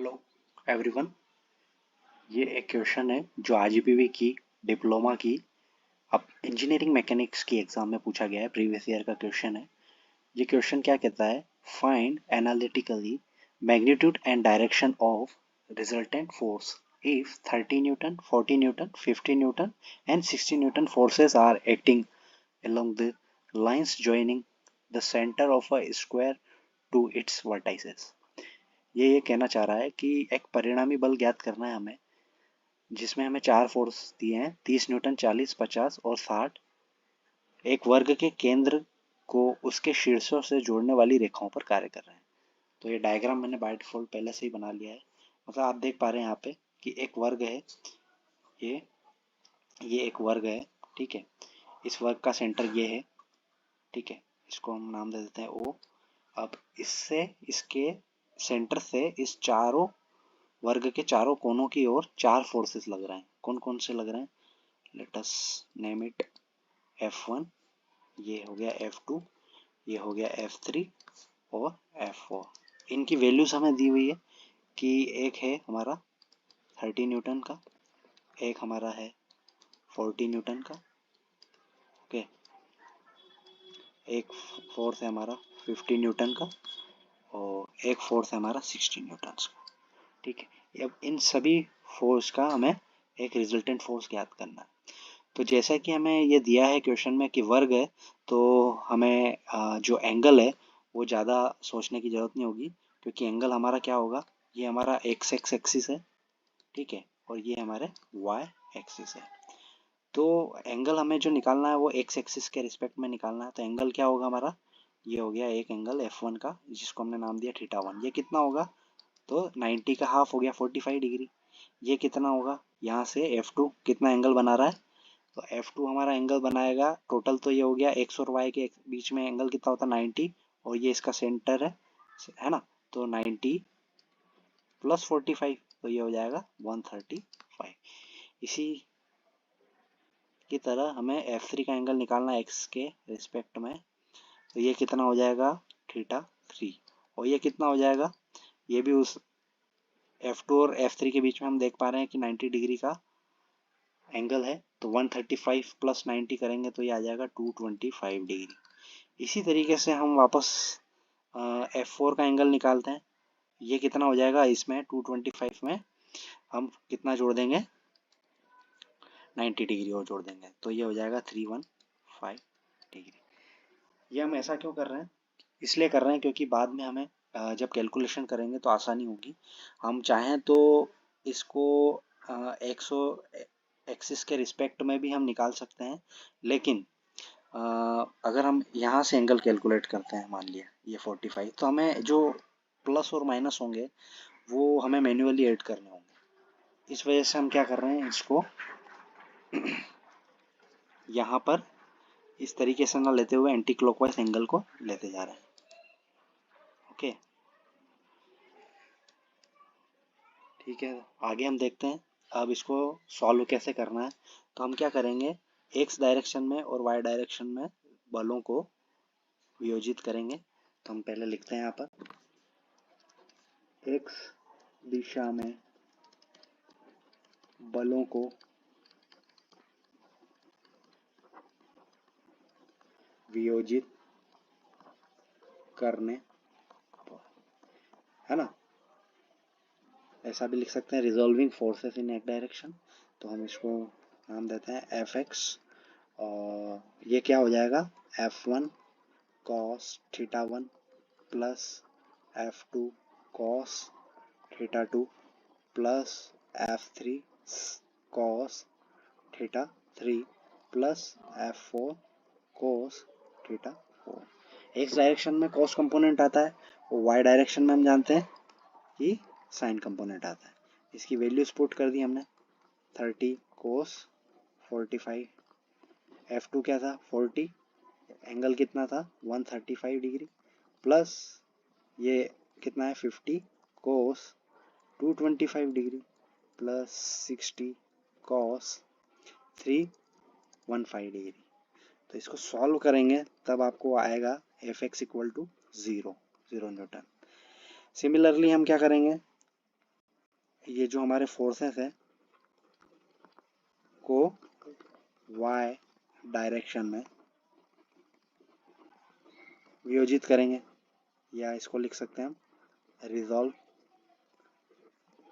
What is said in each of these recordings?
Hello everyone. ये एक question है जो आरजीपीवी की डिप्लोमा की अब इंजीनियरिंग मैकेनिक्स की एग्जाम में पूछा गया है। प्रीवियस ईयर का क्वेश्चन है। ये क्वेश्चन क्या कहता है? Find analytically magnitude and direction of resultant force if 30 Newton 40 Newton 50 Newton and 60 Newton forces are acting along the lines joining the center of a square to its vertices। ये कहना चाह रहा है कि एक परिणामी बल ज्ञात करना है हमें, जिसमें हमें चार फोर्स दिए हैं 30 न्यूटन 40 50 और 60। एक वर्ग के केंद्र को उसके शीर्षों से जोड़ने वाली रेखाओं पर कार्य कर रहे हैं। तो ये डायग्राम मैंने बाय डिफॉल्ट पहले से ही बना लिया है। मतलब आप देख पा रहे हैं यहाँ पे कि एक वर्ग है। ये ये एक वर्ग है, ठीक है। इस वर्ग का सेंटर ये है, ठीक है। इसको हम नाम दे देते हैं ओ। अब इससे इसके सेंटर से इस चारों वर्ग के चारों कोनों की ओर चार फोर्सेस लग रहे हैं। कौन कौन से लग रहे हैं? Let us name it F1, ये हो गया F2, ये हो गया F3 और F4। इनकी वैल्यूज हमें दी हुई है कि एक है हमारा 30 न्यूटन का, एक हमारा है 40 न्यूटन का, ओके। एक फोर्स है हमारा 50 न्यूटन का और एक फोर्स है हमारा 60 न्यूटन का, ठीक है। अब इन सभी फोर्स का हमें एक रिजल्टेंट फोर्स ज्ञात करना है। तो जैसा कि हमें ये दिया है क्वेश्चन में कि वर्ग है, तो हमें जो एंगल है वो ज़्यादा सोचने की ज़रूरत नहीं होगी, क्योंकि एंगल हमारा क्या होगा? ये हमारा एक्स एक्सिस है, ठीक है, और ये हमारे वाई एक्सिस है। तो एंगल हमें जो निकालना है वो एक्स एक्सिस के रिस्पेक्ट में निकालना है। तो एंगल क्या होगा हमारा? ये हो गया एक एंगल F1 का, जिसको हमने नाम दिया θ1। ये कितना होगा? तो 90 का हाफ हो गया 45 डिग्री। ये कितना होगा? यहाँ से F2 कितना एंगल बना रहा है? तो F2 हमारा एंगल बनाएगा टोटल, तो ये हो गया एक्स और वाई के बीच में एंगल कितना होता है? 90, और ये इसका सेंटर है ना। तो 90 प्लस 45, तो ये हो जाएगा 135। इसी की तरह हमें F3 का एंगल निकालना है एक्स के रिस्पेक्ट में। तो ये कितना हो जाएगा? θ3। और ये कितना हो जाएगा? ये भी उस F2 और F3 के बीच में हम देख पा रहे हैं कि 90 डिग्री का एंगल है। तो 135 प्लस 90 करेंगे तो ये आ जाएगा 225 डिग्री। इसी तरीके से हम वापस F4 का एंगल निकालते हैं। ये कितना हो जाएगा? इसमें 225 में हम कितना जोड़ देंगे? 90 डिग्री और जोड़ देंगे, तो ये हो जाएगा 315 डिग्री। ये हम ऐसा क्यों कर रहे हैं? इसलिए कर रहे हैं क्योंकि बाद में हमें जब कैलकुलेशन करेंगे तो आसानी होगी। हम चाहें तो इसको एक्सो एक्सिस के रिस्पेक्ट में भी हम निकाल सकते हैं, लेकिन अगर हम यहाँ से एंगल कैलकुलेट करते हैं, मान लिया ये 45, तो हमें जो प्लस और माइनस होंगे वो हमें मैन्युअली ऐड करने होंगे। इस वजह से हम क्या कर रहे हैं, इसको यहाँ पर इस तरीके से ना लेते हुए एंटी क्लॉकवाइज एंगल को लेते जा रहे हैं, ओके। ठीक है, आगे हम देखते हैं अब इसको सॉल्व कैसे करना है। तो हम क्या करेंगे, एक्स डायरेक्शन में और वाई डायरेक्शन में बलों को वियोजित करेंगे। तो हम पहले लिखते हैं यहाँ पर एक्स दिशा में बलों को वियोजित करने, है ना। ऐसा भी लिख सकते हैं रिजॉल्विंग फोर्सेस इन एक डायरेक्शन। तो हम इसको नाम देते हैं एफ एक्स, और ये क्या हो जाएगा? F1 cos θ1 plus F2 cos θ2 plus F3 cos θ3 plus F4 cos θ4। X direction में cos कंपोनेंट आता है और वाई डायरेक्शन में हम जानते हैं कि साइन कंपोनेंट आता है। इसकी वैल्यूज पुट कर दी हमने, 30 cos 45, F2 क्या था? 40, एंगल कितना था? 135 डिग्री, प्लस ये कितना है? 50 cos 225 degree, plus 60 cos 315 degree. तो इसको सॉल्व करेंगे तब आपको आएगा Fx equal to 0 newton. Similarly हम क्या करेंगे, ये जो हमारे फोर्सेस है को y डायरेक्शन में वियोजित करेंगे, या इसको लिख सकते हैं हम रिजॉल्व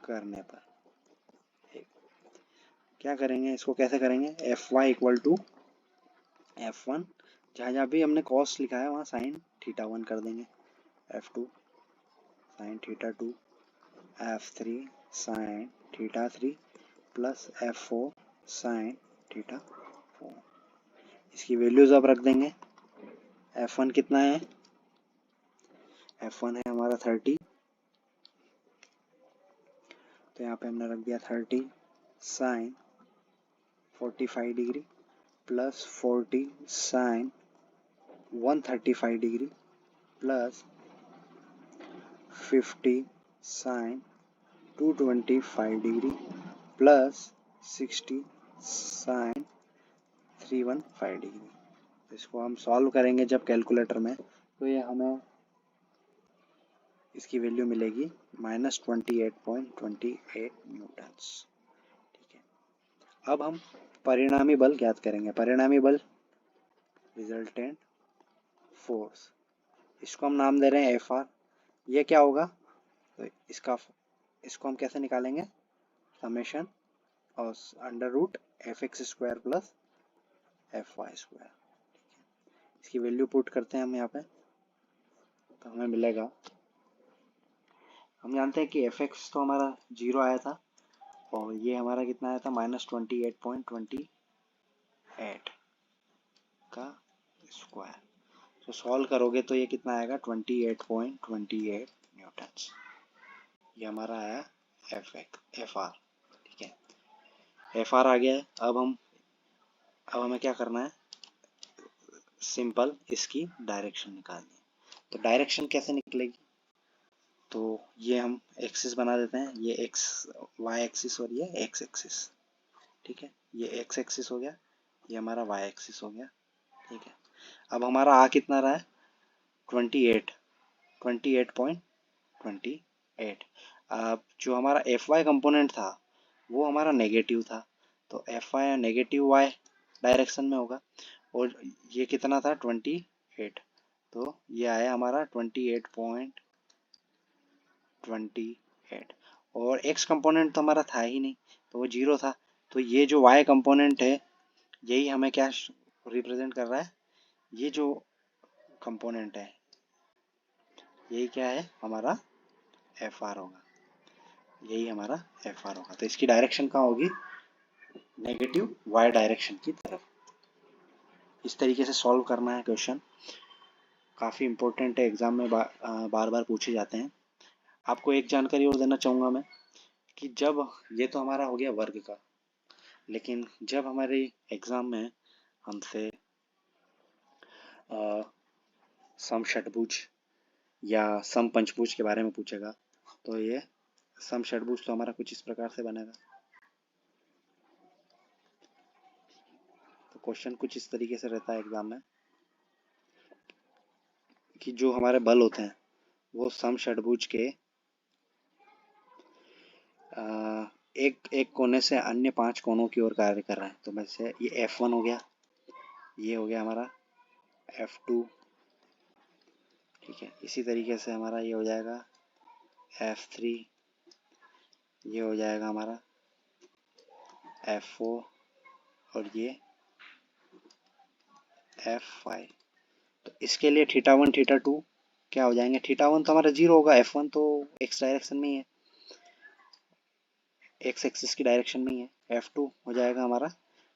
करने पर क्या करेंगे, इसको कैसे करेंगे, F Y equal to F one, जहाँ जहाँ भी हमने कॉस लिखा है वहाँ साइन थीटा वन कर देंगे, F two sine theta two, F three sine theta three plus F four sine theta four. इसकी वैल्यूज अब रख देंगे। एफ वन कितना है, एफ वन है हमारा 30, तो यहाँ पे हमने रख दिया 30 sine 45 degree plus 40 sine 135 degree plus 50 sine 225 degree plus 60 sine 315 degree. इसको हम सॉल्व करेंगे जब कैलकुलेटर में, तो ये हमें इसकी वैल्यू मिलेगी -28.28 न्यूटन्स। ठीक है, अब हम परिणामी बल ज्ञात करेंगे। परिणामी बल रिजल्टेंट फोर्स, इसको हम नाम दे रहे हैं एफ आर। ये क्या होगा, तो इसको हम कैसे निकालेंगे, समेशन और under root F X square plus F Y square. इसकी वैल्यू पुट करते हैं हम यहाँ पे, तो हमें मिलेगा, हम जानते हैं कि एफ एक्स तो हमारा 0 आया था और ये हमारा कितना आया था -28.28 का स्क्वायर। तो सॉल्व करोगे तो ये कितना आएगा 28.28 न्यूटन्स। ये हमारा आया एफ आर। ठीक है, एफ आर आ गया है। अब हमें क्या करना है, सिंपल इसकी डायरेक्शन निकालनी है। तो डायरेक्शन कैसे निकलेगी, तो ये हम एक्सिस बना देते हैं, ये एक्स वाई एक्सिस और ये एक्स एक्सिस। ठीक है, ये एक्स एक्सिस हो गया, ये हमारा वाई एक्सिस हो गया। ठीक है, अब हमारा आ कितना रहा है 28.28। अब जो हमारा एफ वाई कंपोनेंट था वो हमारा नेगेटिव था, तो F Y negative Y direction में होगा, और ये कितना था 28, तो ये आया हमारा 28.28। और एक्स कंपोनेंट तो हमारा था ही नहीं, तो वो 0 था, तो ये जो वाई कंपोनेंट है यही हमें क्या रिप्रेजेंट कर रहा है, ये जो कंपोनेंट है यही क्या है हमारा एफ आर होगा, यही हमारा एफ आर होगा। तो इसकी डायरेक्शन कहाँ होगी, नेगेटिव वाई डायरेक्शन की तरफ। इस तरीके से सॉल्व करना है क्वेश्चन, काफ़ी इंपॉर्टेंट है, एग्जाम में बार बार पूछे जाते हैं। आपको एक जानकारी और देना चाहूँगा मैं, कि जब ये तो हमारा हो गया वर्ग का, लेकिन जब हमारे एग्जाम में हमसे सम षटभुज या सम पंचभुज के बारे में पूछेगा, तो ये सम षटभुज तो हमारा कुछ इस प्रकार से बनेगा। तो क्वेश्चन कुछ इस तरीके से रहता है एग्जाम में, कि जो हमारे बल होते हैं वो सम षटभुज के एक कोने से अन्य 5 कोनों की ओर कार्य कर रहे हैं। तो वैसे ये F1 हो गया, ये हो गया हमारा F2। ठीक है, इसी तरीके से हमारा ये हो जाएगा F3, ये हो जाएगा हमारा F4 और ये F5। तो इसके लिए θ1 θ2 क्या हो जाएंगे, θ1 तो हमारा 0 होगा, F1 तो x डायरेक्शन में ही है, एक्स एक्सिस की डायरेक्शन में ही है। F2 हो जाएगा हमारा,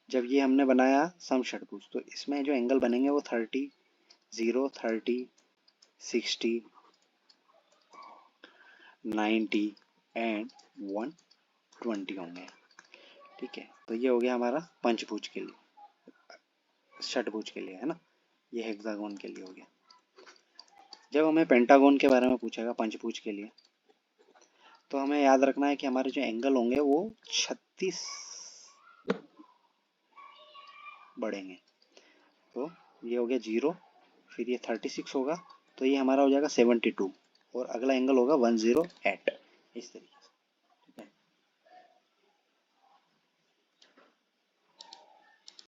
जब ये हमने बनाया सम षटभुज, तो इसमें जो एंगल बनेंगे वो 30, 0, 30, 60, 90 एंड 120 होंगे। ठीक है, तो ये हो गया हमारा पंचभुज के लिए, षटभुज के लिए, है ना, ये हेक्सागोन के लिए हो गया। जब हमें पेंटागोन के बारे में पूछेगा पंचभुज के लिए, तो हमें याद रखना है कि हमारे जो एंगल होंगे वो 36 बढ़ेंगे। तो ये हो गया 0, फिर ये 36 होगा, तो ये हमारा हो जाएगा 72, और अगला एंगल होगा 108।